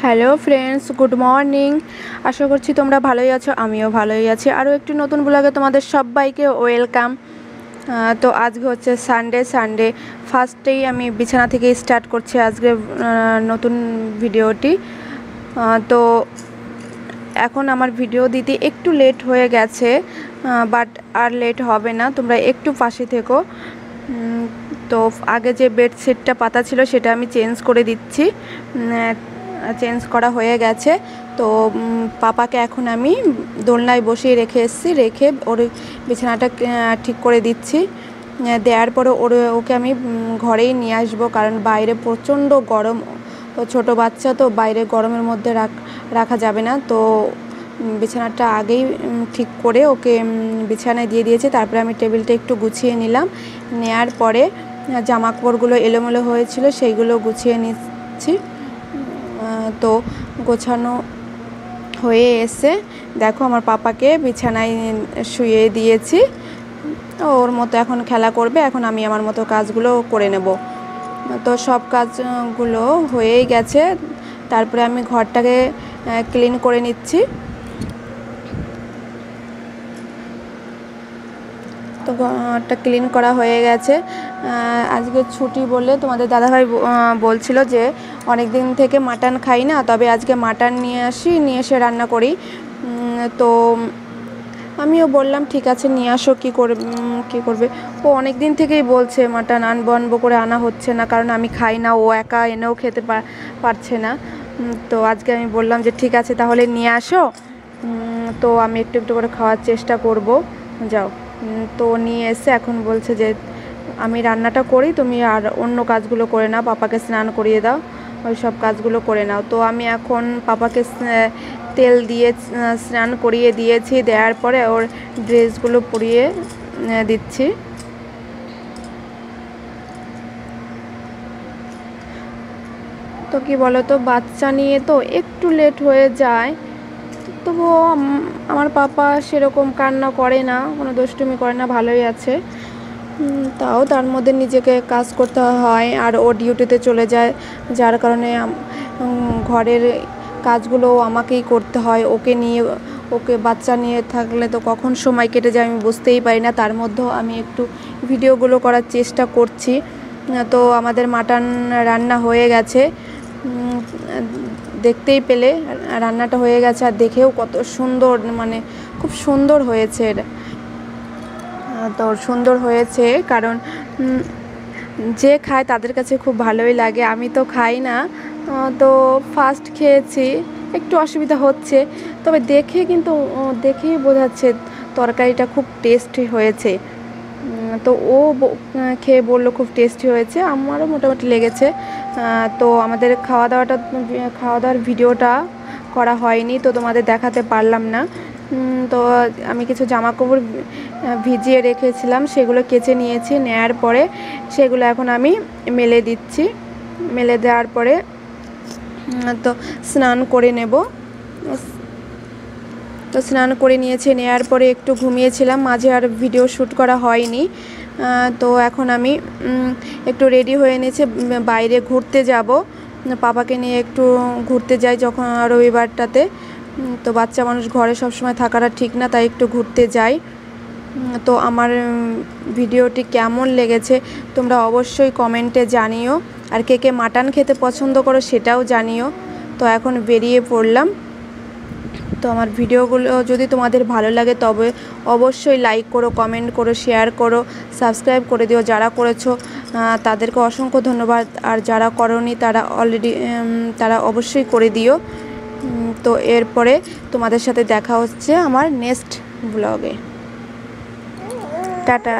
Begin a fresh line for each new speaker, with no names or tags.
Hello friends, good morning. আশা করছি তোমরা ভালোই আছো, আমিও ভালোই আছি। আরও একটি নতুন ব্লগে তোমাদের সবাইকে ওয়েলকাম। তো আজকে হচ্ছে সানডে ফার্স্টেই আমি বিছানা থেকে স্টার্ট করছি আজকে নতুন ভিডিওটি। তো এখন আমার ভিডিও দিতে একটু লেট হয়ে গেছে, বাট আর লেট হবে না, তোমরা একটু পাশে থেকো। তো আগে যে বেডশিটটা পাতা ছিল সেটা আমি চেঞ্জ করে দিচ্ছি, চেঞ্জ করা হয়ে গেছে। তো পাপাকে এখন আমি দোলনায় বসিয়ে রেখে এসেছি, রেখে ওর বিছানাটা ঠিক করে দিচ্ছি। দেওয়ার পরে ওকে আমি ঘরেই নিয়ে আসবো, কারণ বাইরে প্রচণ্ড গরম, ছোট বাচ্চা তো বাইরে গরমের মধ্যে রাখা যাবে না। তো বিছানাটা আগেই ঠিক করে ওকে বিছানায় দিয়ে দিয়েছি। তারপরে আমি টেবিলটা একটু গুছিয়ে নিলাম, নেয়ার পরে জামা কাপড়গুলো এলোমেলো হয়েছিল সেইগুলো গুছিয়ে নিচ্ছি। তো গোছানো হয়ে এসে দেখো আমার পাপাকে বিছানায় শুয়ে দিয়েছি, ওর মতো এখন খেলা করবে। এখন আমি আমার মতো কাজগুলো করে নেব। তো সব কাজগুলো হয়েই গেছে, তারপরে আমি ঘরটাকে ক্লিন করে নিচ্ছি। তো ঘরটা ক্লিন করা হয়ে গেছে। আজকে ছুটি বলে তোমাদের দাদাভাই বলছিল যে অনেক দিন থেকে মাটন খাই না, তবে আজকে মাটন নিয়ে এসে রান্না করি। তো আমিও বললাম ঠিক আছে নিয়ে আসো, কী করবে। ও অনেক দিন থেকেই বলছে মাটন আনবো করে আনা হচ্ছে না, কারণ আমি খাই না, ও একা এনেও খেতে পারছে না। তো আজকে আমি বললাম যে ঠিক আছে তাহলে নিয়ে আসো, তো আমি একটু একটু করে খাওয়ার চেষ্টা করব, যাও। তো নিয়ে এসে এখন বলছে যে আমি রান্নাটা করি, তুমি আর অন্য কাজগুলো করে নাও, পাপাকে স্নান করিয়ে দাও, ওই সব কাজগুলো করে নাও। তো আমি এখন পাপাকে তেল দিয়ে স্নান করিয়ে দিয়েছি, দেওয়ার পরে ওর ড্রেসগুলো পরিয়ে দিচ্ছি। তো কি বলো তো, বাচ্চা নিয়ে তো একটু লেট হয়ে যায়, তবুও আমার পাপা সেরকম কান্না করে না, কোনো দুষ্টুমি করে না, ভালোই আছে। তাও তার মধ্যে নিজেকে কাজ করতে হয়, আর ও ডিউটিতে চলে যায়, যার কারণে ঘরের কাজগুলো আমাকেই করতে হয়। ওকে বাচ্চা নিয়ে থাকলে তো কখন সময় কেটে যায় আমি বুঝতেই পারি না। তার মধ্যেও আমি একটু ভিডিওগুলো করার চেষ্টা করছি। তো আমাদের মাটন রান্না হয়ে গেছে, দেখতেই পেলে রান্নাটা হয়ে গেছে, আর দেখেও কত সুন্দর, মানে খুব সুন্দর হয়েছে। তো সুন্দর হয়েছে কারণ যে খায় তাদের কাছে খুব ভালোই লাগে, আমি তো খাই না, তো ফার্স্ট খেয়েছি, একটু অসুবিধা হচ্ছে, তবে দেখেই বোঝাচ্ছে তরকারিটা খুব টেস্টি হয়েছে। তো ও খেয়ে বললো খুব টেস্টি হয়েছে, আমারও মোটামুটি লেগেছে। তো আমাদের খাওয়া দাওয়ার ভিডিওটা করা হয়নি, তো তোমাদের দেখাতে পারলাম না। তো আমি কিছু জামা কাপড় ভিজিয়ে রেখেছিলাম, সেগুলো কেচে নিয়েছি, নেয়ার পরে সেগুলো এখন আমি মেলে দিচ্ছি। মেলে দেওয়ার পরে তো স্নান করে নেব। তো স্নান করে নেওয়ার পরে একটু ঘুমিয়েছিলাম, মাঝে আর ভিডিও শ্যুট করা হয়নি। তো এখন আমি একটু রেডি হয়ে নিয়েছি, বাইরে ঘুরতে যাব, পাপাকে নিয়ে একটু ঘুরতে যাই যখন রবিবারটাতে। তো বাচ্চা মানুষ ঘরে সবসময় থাকাটা ঠিক না, তাই একটু ঘুরতে যাই। তো আমার ভিডিওটি কেমন লেগেছে তোমরা অবশ্যই কমেন্টে জানিও, আর কে কে মাটন খেতে পছন্দ করো সেটাও জানিও। তো এখন বেরিয়ে পড়লাম। তো আমার ভিডিওগুলো যদি তোমাদের ভালো লাগে তবে অবশ্যই লাইক করো, কমেন্ট করো, শেয়ার করো, সাবস্ক্রাইব করে দিও। যারা করেছো তাদেরকে অসংখ্য ধন্যবাদ, আর যারা করোনি তারা অবশ্যই করে দিও। তো এরপরে তোমাদের সাথে দেখা হচ্ছে আমার নেক্সট ব্লগে। টাটা।